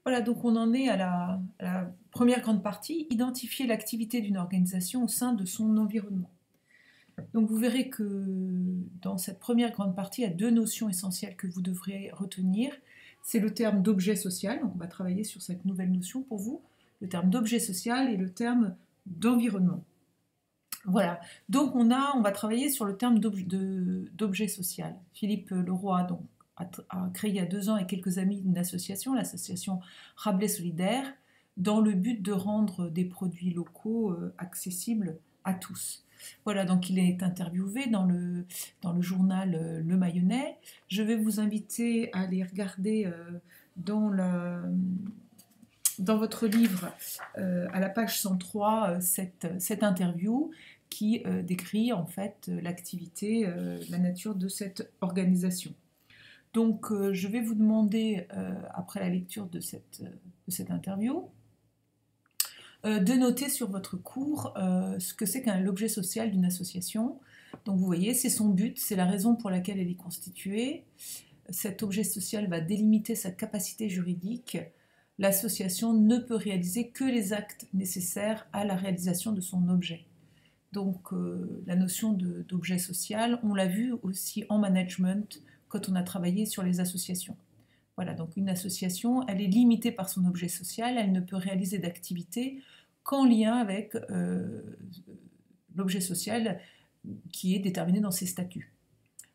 Voilà, donc on en est à la première grande partie, identifier l'activité d'une organisation au sein de son environnement. Donc vous verrez que dans cette première grande partie, il y a deux notions essentielles que vous devrez retenir. C'est le terme d'objet social, donc on va travailler sur cette nouvelle notion pour vous, le terme d'objet social et le terme d'environnement. Voilà, donc on va travailler sur le terme d'objet social. Philippe Leroy donc, a créé il y a 2 ans avec quelques amis une association, l'association Rabelais Solidaire, dans le but de rendre des produits locaux accessibles à tous. Voilà, donc il est interviewé dans le journal Le Mayonnais. Je vais vous inviter à aller regarder dans votre livre, à la page 103, cette interview qui décrit en fait l'activité, la nature de cette organisation. Donc je vais vous demander, après la lecture de cette interview, de noter sur votre cours ce que c'est qu'un l'objet social d'une association. Donc vous voyez, c'est son but, c'est la raison pour laquelle elle est constituée. Cet objet social va délimiter sa capacité juridique. L'association ne peut réaliser que les actes nécessaires à la réalisation de son objet. Donc la notion d'objet social, on l'a vu aussi en management quand on a travaillé sur les associations. Voilà, donc une association, elle est limitée par son objet social, elle ne peut réaliser d'activité qu'en lien avec l'objet social qui est déterminé dans ses statuts.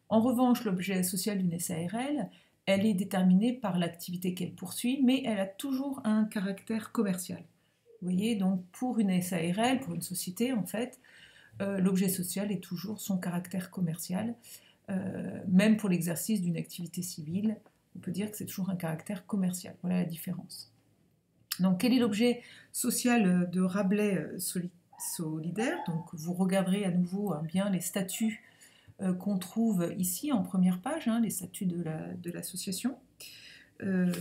En revanche, l'objet social d'une SARL, elle est déterminée par l'activité qu'elle poursuit, mais elle a toujours un caractère commercial. Vous voyez, donc pour une SARL, pour une société, en fait, l'objet social est toujours son caractère commercial. Même pour l'exercice d'une activité civile, on peut dire que c'est toujours un caractère commercial. Voilà la différence. Donc, quel est l'objet social de Rabelais Solidaire? Donc, vous regarderez à nouveau bien les statuts qu'on trouve ici en première page, les statuts de l'association. Donc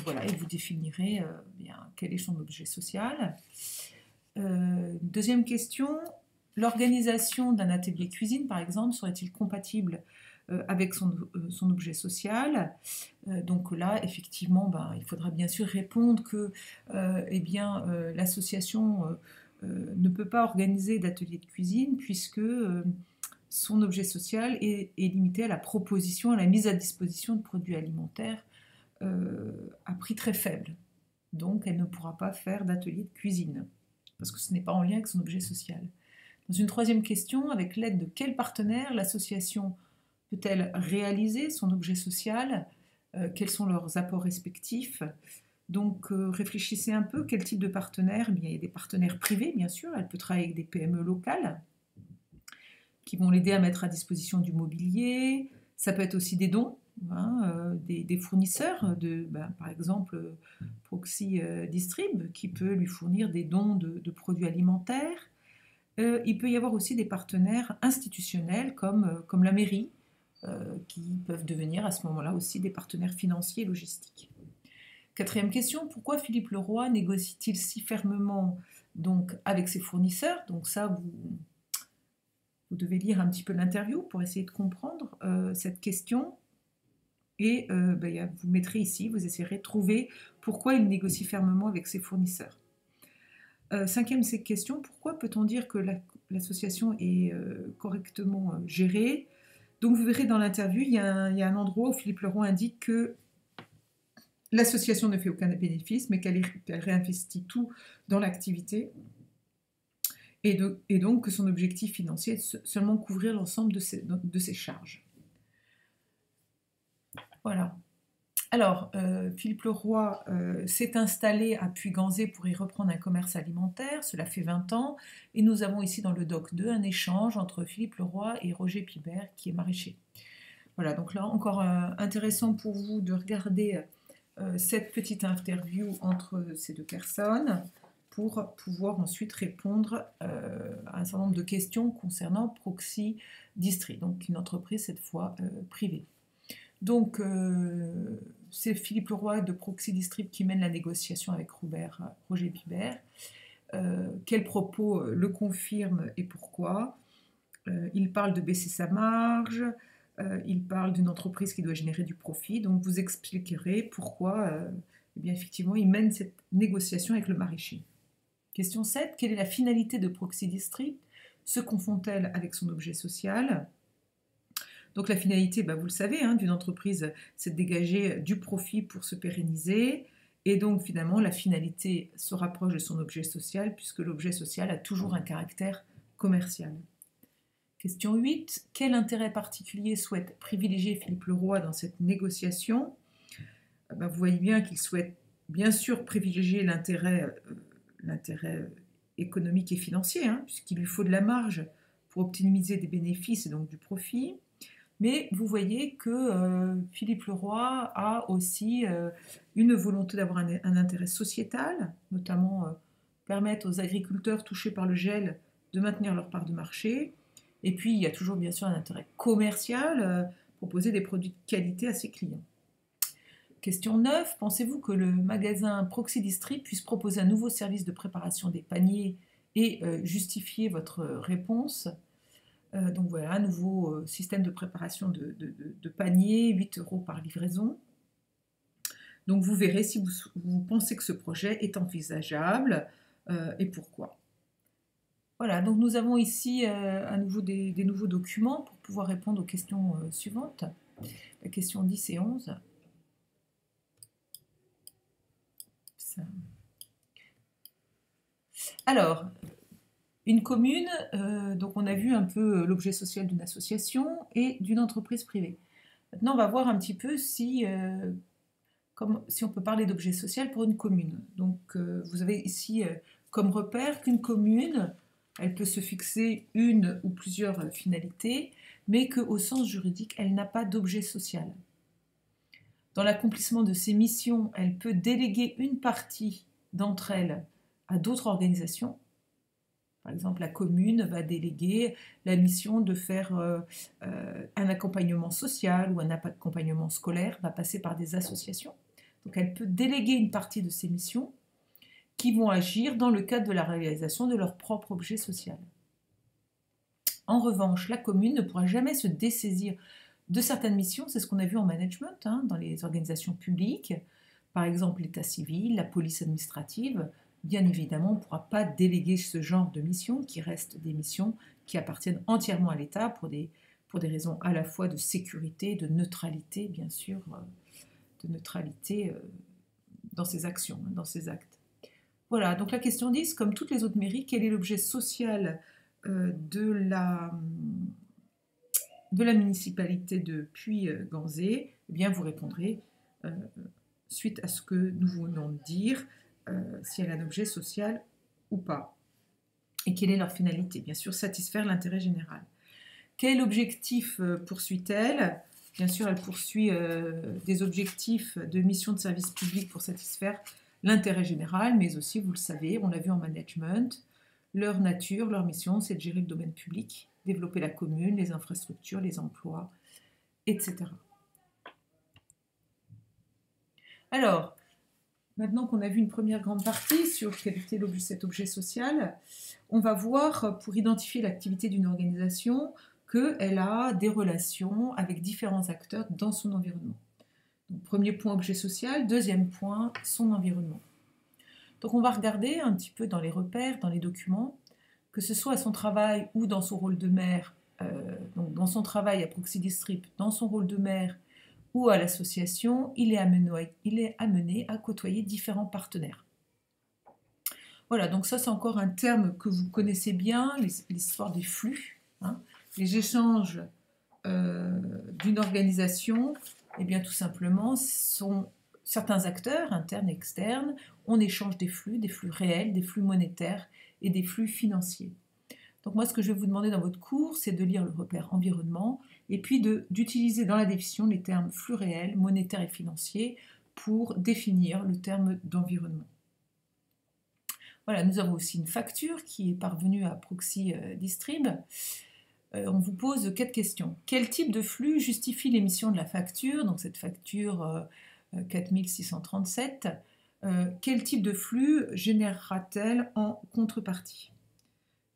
voilà, et vous définirez bien quel est son objet social. Deuxième question, l'organisation d'un atelier cuisine, par exemple, serait-il compatible avec son objet social? Donc là, effectivement, il faudra bien sûr répondre que l'association ne peut pas organiser d'atelier de cuisine puisque son objet social est limité à la proposition, à la mise à disposition de produits alimentaires à prix très faible. Donc elle ne pourra pas faire d'atelier de cuisine parce que ce n'est pas en lien avec son objet social. Dans une troisième question, avec l'aide de quel partenaire l'association peut-elle réaliser son objet social? Quels sont leurs apports respectifs? Donc réfléchissez un peu, quel type de partenaire? Il y a des partenaires privés, bien sûr, elle peut travailler avec des PME locales qui vont l'aider à mettre à disposition du mobilier, ça peut être aussi des dons, des fournisseurs, par exemple Proxy Distrib, qui peut lui fournir des dons de produits alimentaires. Il peut y avoir aussi des partenaires institutionnels comme la mairie, qui peuvent devenir à ce moment-là aussi des partenaires financiers et logistiques. Quatrième question, pourquoi Philippe Leroy négocie-t-il si fermement donc, avec ses fournisseurs? Donc ça, vous devez lire un petit peu l'interview pour essayer de comprendre cette question. Et vous mettrez ici, vous essayerez de trouver pourquoi il négocie fermement avec ses fournisseurs. Cinquième question, pourquoi peut-on dire que l'association est correctement gérée? Donc vous verrez dans l'interview, il y a un endroit où Philippe Leroy indique que l'association ne fait aucun bénéfice, mais qu'elle réinvestit tout dans l'activité. Et donc que son objectif financier est seulement couvrir l'ensemble de ses charges. Voilà. Alors, Philippe Leroy s'est installé à Puy-Ganzé pour y reprendre un commerce alimentaire, cela fait 20 ans, et nous avons ici dans le doc 2 un échange entre Philippe Leroy et Roger Pibert, qui est maraîcher. Voilà, donc là, encore intéressant pour vous de regarder cette petite interview entre ces deux personnes pour pouvoir ensuite répondre à un certain nombre de questions concernant Proxy Distrib, donc une entreprise cette fois privée. Donc, c'est Philippe Leroy de Proxy Distrib qui mène la négociation avec Roger Pibert. Quels propos le confirment et pourquoi? Il parle de baisser sa marge, il parle d'une entreprise qui doit générer du profit, donc vous expliquerez pourquoi eh bien effectivement, il mène cette négociation avec le maraîcher. Question 7. Quelle est la finalité de Proxy District? Se confond-elle avec son objet social? Donc la finalité, vous le savez, d'une entreprise, c'est de dégager du profit pour se pérenniser. Et donc finalement, la finalité se rapproche de son objet social, puisque l'objet social a toujours un caractère commercial. Question 8. Quel intérêt particulier souhaite privilégier Philippe Leroy dans cette négociation? Vous voyez bien qu'il souhaite bien sûr privilégier l'intérêt économique et financier, puisqu'il lui faut de la marge pour optimiser des bénéfices et donc du profit. Mais vous voyez que Philippe Leroy a aussi une volonté d'avoir un intérêt sociétal, notamment permettre aux agriculteurs touchés par le gel de maintenir leur part de marché. Et puis, il y a toujours bien sûr un intérêt commercial, proposer des produits de qualité à ses clients. Question 9. Pensez-vous que le magasin Proxy District puisse proposer un nouveau service de préparation des paniers et justifier votre réponse? Donc voilà, un nouveau système de préparation de paniers, 8 € par livraison. Donc vous verrez si vous pensez que ce projet est envisageable et pourquoi. Voilà, donc nous avons ici à nouveau des nouveaux documents pour pouvoir répondre aux questions suivantes. La question 10 et 11. Alors, une commune, donc on a vu un peu l'objet social d'une association et d'une entreprise privée. Maintenant, on va voir un petit peu si on peut parler d'objet social pour une commune. Donc, vous avez ici comme repère qu'une commune, elle peut se fixer une ou plusieurs finalités, mais qu'au sens juridique, elle n'a pas d'objet social. Dans l'accomplissement de ses missions, elle peut déléguer une partie d'entre elles à d'autres organisations. Par exemple, la commune va déléguer la mission de faire un accompagnement social ou un accompagnement scolaire, va passer par des associations. Donc elle peut déléguer une partie de ses missions qui vont agir dans le cadre de la réalisation de leur propre objet social. En revanche, la commune ne pourra jamais se dessaisir de certaines missions, c'est ce qu'on a vu en management, dans les organisations publiques, par exemple l'état civil, la police administrative. Bien évidemment, on ne pourra pas déléguer ce genre de missions qui restent des missions qui appartiennent entièrement à l'État pour des raisons à la fois de sécurité, de neutralité, bien sûr, de neutralité dans ses actions, dans ses actes. Voilà, donc la question 10, comme toutes les autres mairies, quel est l'objet social de la municipalité de Puy-Ganzé? Eh bien, vous répondrez suite à ce que nous venons de dire, si elle a un objet social ou pas. Et quelle est leur finalité? Bien sûr, satisfaire l'intérêt général. Quel objectif poursuit-elle? Bien sûr, elle poursuit des objectifs de mission de service public pour satisfaire l'intérêt général, mais aussi, vous le savez, on l'a vu en management, leur nature, leur mission, c'est de gérer le domaine public, développer la commune, les infrastructures, les emplois, etc. Alors, maintenant qu'on a vu une première grande partie sur quel était cet objet social, on va voir, pour identifier l'activité d'une organisation, qu'elle a des relations avec différents acteurs dans son environnement. Donc, premier point, objet social. Deuxième point, son environnement. Donc on va regarder un petit peu dans les repères, dans les documents, que ce soit à son travail ou dans son rôle de maire, donc dans son travail à Proxy District, dans son rôle de maire ou à l'association, il est amené à côtoyer différents partenaires. Voilà, donc ça c'est encore un terme que vous connaissez bien, l'histoire des flux, les échanges d'une organisation, eh bien tout simplement sont certains acteurs, internes et externes, on échange des flux réels, des flux monétaires et des flux financiers. Donc moi, ce que je vais vous demander dans votre cours, c'est de lire le repère environnement et puis d'utiliser dans la définition les termes flux réels, monétaires et financiers pour définir le terme d'environnement. Voilà, nous avons aussi une facture qui est parvenue à Proxy Distrib. On vous pose 4 questions. Quel type de flux justifie l'émission de la facture? Donc cette facture 4637. Quel type de flux générera-t-elle en contrepartie?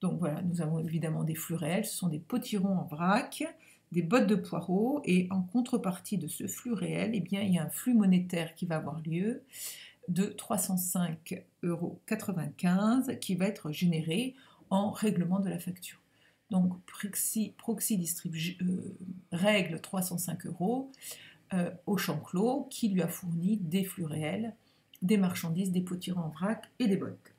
Donc voilà, nous avons évidemment des flux réels, ce sont des potirons en vrac, des bottes de poireaux, et en contrepartie de ce flux réel, eh bien, il y a un flux monétaire qui va avoir lieu de 305,95 € qui va être généré en règlement de la facture. Donc Proxy distribue, règle 305 € au champ clos qui lui a fourni des flux réels, des marchandises, des pots tirants en vrac et des bottes.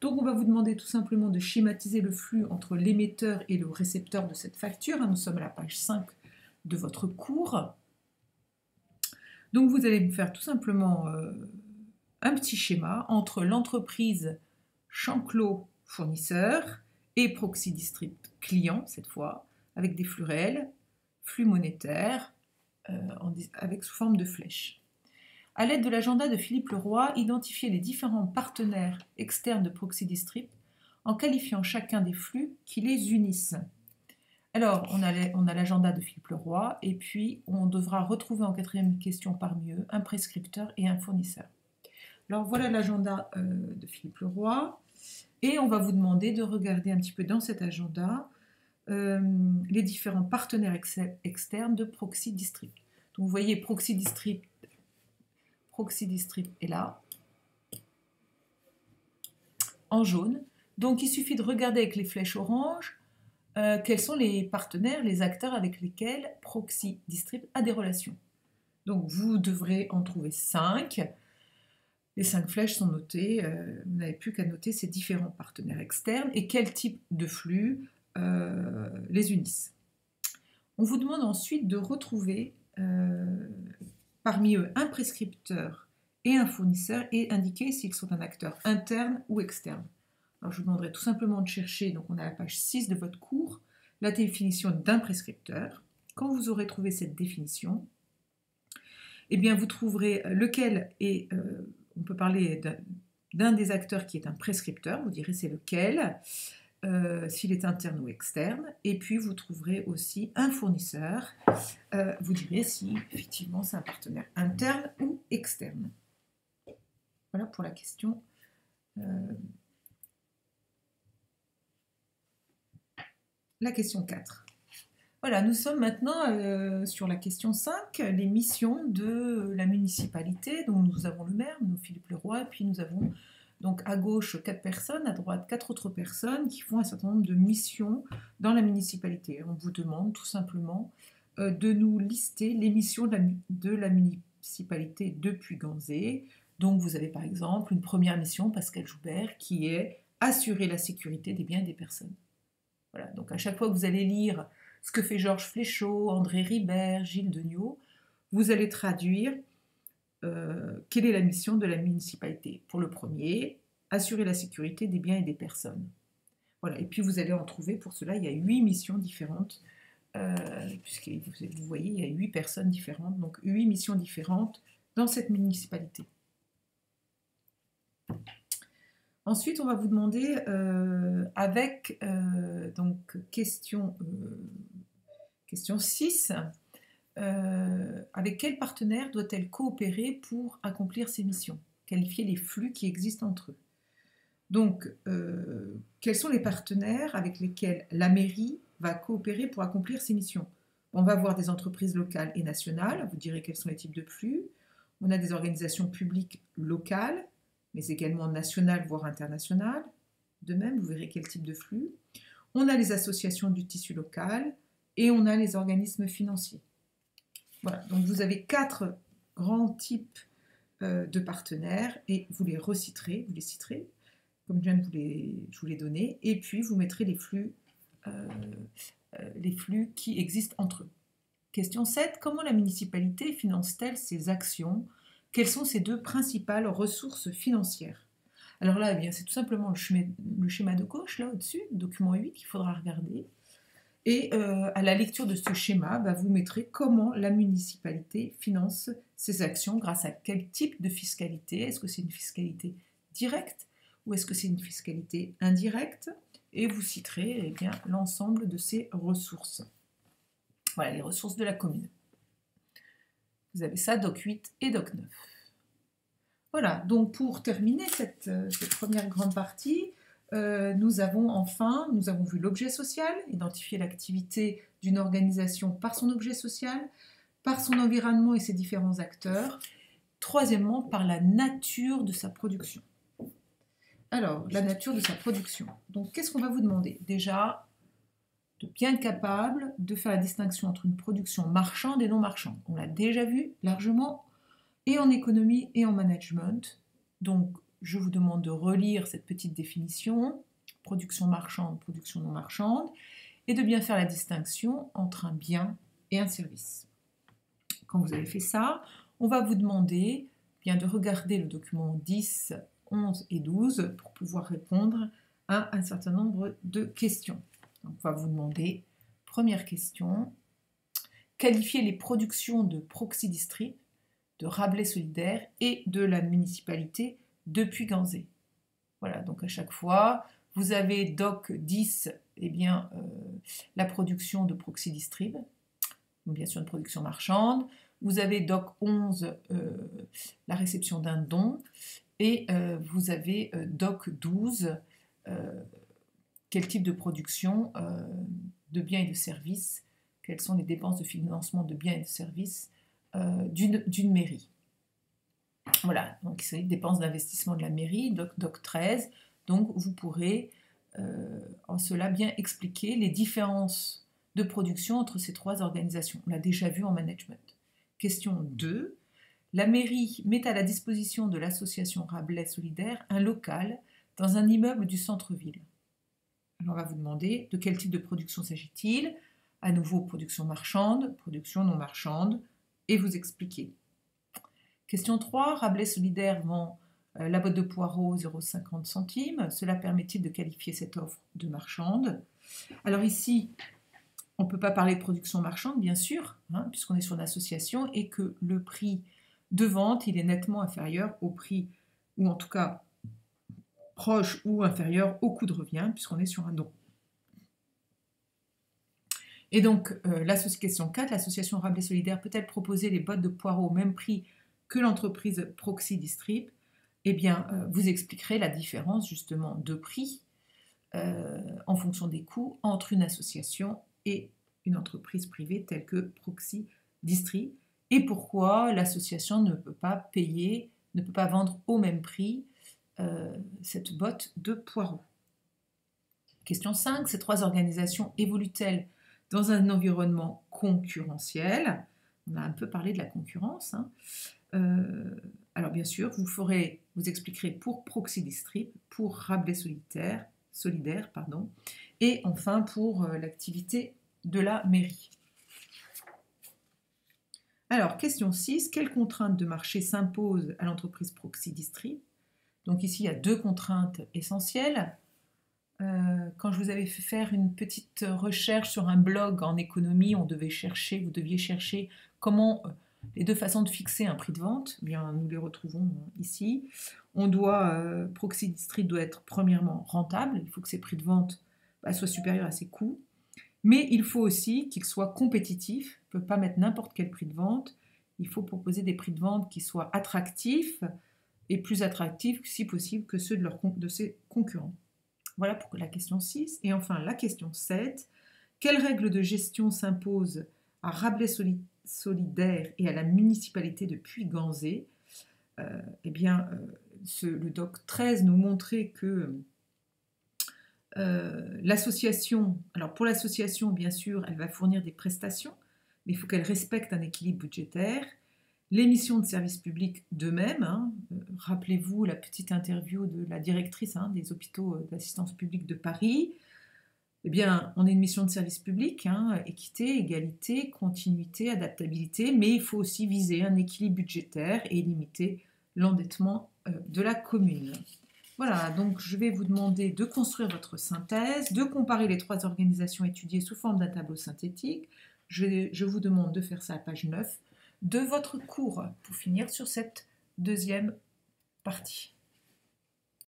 Donc on va vous demander tout simplement de schématiser le flux entre l'émetteur et le récepteur de cette facture. Nous sommes à la page 5 de votre cours. Donc vous allez me faire tout simplement un petit schéma entre l'entreprise champ clos fournisseur et Proxy Distrib client, cette fois, avec des flux réels, flux monétaires, avec sous forme de flèches. À l'aide de l'agenda de Philippe Leroy, identifiez les différents partenaires externes de Proxy Distrib en qualifiant chacun des flux qui les unissent. Alors, on a l'agenda de Philippe Leroy, et puis on devra retrouver en quatrième question parmi eux un prescripteur et un fournisseur. Alors voilà l'agenda de Philippe Leroy, et on va vous demander de regarder un petit peu dans cet agenda les différents partenaires externes de Proxy Distrib. Donc vous voyez Proxy Distrib est là, en jaune. Donc il suffit de regarder avec les flèches oranges quels sont les partenaires, les acteurs avec lesquels Proxy Distrib a des relations. Donc vous devrez en trouver 5. Les 5 flèches sont notées, vous n'avez plus qu'à noter ces différents partenaires externes et quel type de flux les unissent. On vous demande ensuite de retrouver parmi eux un prescripteur et un fournisseur et indiquer s'ils sont un acteur interne ou externe. Alors je vous demanderai tout simplement de chercher, donc on est à la page 6 de votre cours, la définition d'un prescripteur. Quand vous aurez trouvé cette définition, eh bien vous trouverez lequel est, on peut parler d'un des acteurs qui est un prescripteur, vous direz c'est lequel, s'il est interne ou externe, et puis vous trouverez aussi un fournisseur, vous direz si effectivement c'est un partenaire interne ou externe. Voilà pour la question. La question 4. Voilà, nous sommes maintenant sur la question 5, les missions de la municipalité. Donc nous avons le maire, nous Philippe Leroy, puis nous avons donc à gauche 4 personnes, à droite 4 autres personnes qui font un certain nombre de missions dans la municipalité. On vous demande tout simplement de nous lister les missions de la municipalité de Puy-Ganzé. Donc vous avez par exemple une première mission, Pascal Joubert, qui est assurer la sécurité des biens et des personnes. Voilà, donc à chaque fois que vous allez lire ce que fait Georges Fléchaud, André Ribert, Gilles Degnaud, vous allez traduire quelle est la mission de la municipalité. Pour le premier, assurer la sécurité des biens et des personnes. Voilà, et puis vous allez en trouver, pour cela, il y a 8 missions différentes, puisque vous voyez, il y a 8 personnes différentes, donc 8 missions différentes dans cette municipalité. Ensuite, on va vous demander, avec donc question 6, avec quel partenaire doit-elle coopérer pour accomplir ses missions? Qualifier les flux qui existent entre eux. Donc, quels sont les partenaires avec lesquels la mairie va coopérer pour accomplir ses missions? On va avoir des entreprises locales et nationales, vous direz quels sont les types de flux. On a des organisations publiques locales, mais également nationales, voire internationales. De même, vous verrez quel type de flux. On a les associations du tissu local et on a les organismes financiers. Voilà, donc vous avez 4 grands types de partenaires et vous les reciterez, vous les citerez, comme je vous les donner, et puis vous mettrez les flux qui existent entre eux. Question 7. Comment la municipalité finance-t-elle ses actions? Quelles sont ses 2 principales ressources financières? Alors là, eh bien, c'est tout simplement le schéma de gauche, là au-dessus, document 8, qu'il faudra regarder. Et à la lecture de ce schéma, vous mettrez comment la municipalité finance ses actions, grâce à quel type de fiscalité. Est-ce que c'est une fiscalité directe ou est-ce que c'est une fiscalité indirecte? Et vous citerez eh bien, l'ensemble de ces ressources. Voilà, les ressources de la commune. Vous avez ça, doc 8 et doc 9. Voilà, donc pour terminer cette première grande partie, Nous avons vu l'objet social, identifier l'activité d'une organisation par son objet social, par son environnement et ses différents acteurs. Troisièmement, par la nature de sa production. Alors, la nature de sa production. Donc, qu'est-ce qu'on va vous demander? Déjà, de bien être capable de faire la distinction entre une production marchande et non marchande. On l'a déjà vu largement, et en économie et en management. Donc, je vous demande de relire cette petite définition, production marchande, production non marchande, et de bien faire la distinction entre un bien et un service. Quand vous avez fait ça, on va vous demander bien de regarder le document 10, 11 et 12 pour pouvoir répondre à un certain nombre de questions. Donc, on va vous demander, première question, qualifier les productions de Proxi-Distrib, de Rabelais Solidaire et de la municipalité de Puy-Ganzé. Voilà, donc à chaque fois, vous avez DOC 10, la production de Proxi-Distrib, bien sûr une production marchande. Vous avez DOC 11, la réception d'un don. Et vous avez DOC 12, quel type de production de biens et de services, quelles sont les dépenses de financement de biens et de services d'une mairie. Voilà, donc c'est les dépenses d'investissement de la mairie, DOC 13. Donc vous pourrez en cela bien expliquer les différences de production entre ces trois organisations. On l'a déjà vu en management. Question 2. La mairie met à la disposition de l'association Rabelais Solidaire un local dans un immeuble du centre-ville. Alors on va vous demander de quel type de production s'agit-il? À nouveau, production marchande, production non marchande, et vous expliquer. Question 3. Rabelais Solidaire vend la boîte de poireaux 0,50 centimes. Cela permet-il de qualifier cette offre de marchande? Alors ici, on ne peut pas parler de production marchande, bien sûr, puisqu'on est sur une association et que le prix de vente, il est nettement inférieur au prix, ou en tout cas proche ou inférieur au coût de revient, puisqu'on est sur un don. Et donc, question 4, l'association Rabelais Solidaire peut-elle proposer les boîtes de poireaux au même prix que l'entreprise Proxi-Distrib? Eh bien, vous expliquerez la différence justement de prix en fonction des coûts entre une association et une entreprise privée telle que Proxi-Distrib, et pourquoi l'association ne peut pas vendre au même prix cette botte de poireaux. Question 5, ces trois organisations évoluent-elles dans un environnement concurrentiel? On a un peu parlé de la concurrence. Alors bien sûr, vous expliquerez pour Proxi-Distrib, pour Rabelais Solidaire, et enfin pour l'activité de la mairie. Alors, question 6, quelles contraintes de marché s'imposent à l'entreprise Proxi-Distrib? Donc ici, il y a deux contraintes essentielles. Quand je vous avais fait faire une petite recherche sur un blog en économie, vous deviez chercher comment les deux façons de fixer un prix de vente. Eh bien, nous les retrouvons ici. Proxi-Distrib doit être premièrement rentable. Il faut que ses prix de vente soient supérieurs à ses coûts. Mais il faut aussi qu'il soit compétitif. Il ne peut pas mettre n'importe quel prix de vente. Il faut proposer des prix de vente qui soient attractifs et plus attractifs, si possible, que ceux de ses concurrents. Voilà pour la question 6. Et enfin, la question 7. Quelles règles de gestion s'imposent à Rabelais Solidaire et à la municipalité de Puy-Ganzé? Le DOC 13 nous montrait que l'association, alors pour l'association, bien sûr, elle va fournir des prestations, mais il faut qu'elle respecte un équilibre budgétaire. Les missions de service public de même. Rappelez-vous la petite interview de la directrice des hôpitaux d'assistance publique de Paris. Eh bien, on a une mission de service public, équité, égalité, continuité, adaptabilité, mais il faut aussi viser un équilibre budgétaire et limiter l'endettement de la commune. Voilà, donc je vais vous demander de construire votre synthèse, de comparer les trois organisations étudiées sous forme d'un tableau synthétique. Je vous demande de faire ça à page 9 de votre cours pour finir sur cette deuxième partie.